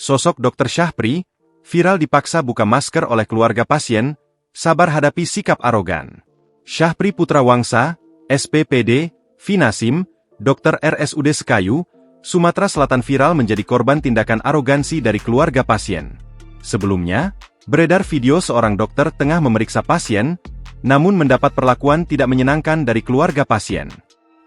Sosok Dr. Syahpri, viral dipaksa buka masker oleh keluarga pasien, sabar hadapi sikap arogan. Syahpri Putra Wangsa, SPPD, Finasim, Dr. RSUD Sekayu, Sumatera Selatan viral menjadi korban tindakan arogansi dari keluarga pasien. Sebelumnya, beredar video seorang dokter tengah memeriksa pasien, namun mendapat perlakuan tidak menyenangkan dari keluarga pasien.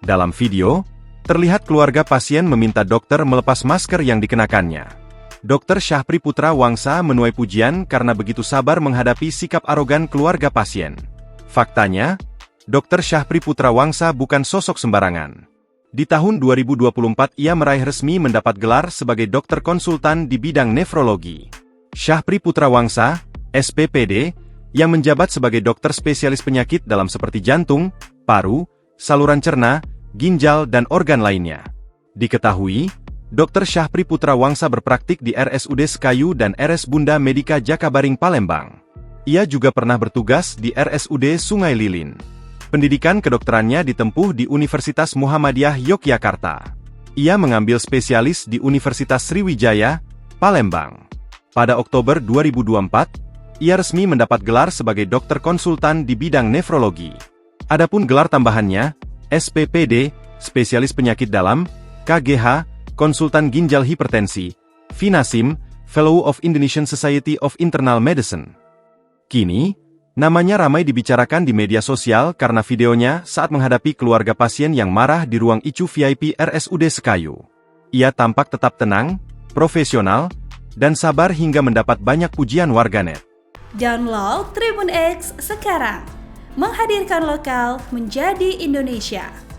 Dalam video, terlihat keluarga pasien meminta dokter melepas masker yang dikenakannya. Dr. Syahpri Putra Wangsa menuai pujian karena begitu sabar menghadapi sikap arogan keluarga pasien. Faktanya, Dr. Syahpri Putra Wangsa bukan sosok sembarangan. Di tahun 2024 ia meraih resmi mendapat gelar sebagai dokter konsultan di bidang nefrologi. Syahpri Putra Wangsa, SPPD, yang menjabat sebagai dokter spesialis penyakit dalam seperti jantung, paru, saluran cerna, ginjal dan organ lainnya. Diketahui, Dr. Syahpri Putra Wangsa berpraktik di RSUD Sekayu dan RS Bunda Medika Jakabaring Palembang. Ia juga pernah bertugas di RSUD Sungai Lilin. Pendidikan kedokterannya ditempuh di Universitas Muhammadiyah Yogyakarta. Ia mengambil spesialis di Universitas Sriwijaya, Palembang. Pada Oktober 2024, ia resmi mendapat gelar sebagai dokter konsultan di bidang nefrologi. Adapun gelar tambahannya, SPPD, spesialis penyakit dalam, KGH, konsultan ginjal hipertensi, Finasim, Fellow of Indonesian Society of Internal Medicine. Kini, namanya ramai dibicarakan di media sosial karena videonya saat menghadapi keluarga pasien yang marah di ruang ICU VIP RSUD Sekayu. Ia tampak tetap tenang, profesional, dan sabar hingga mendapat banyak pujian warganet. Download Tribun X sekarang, menghadirkan lokal menjadi Indonesia.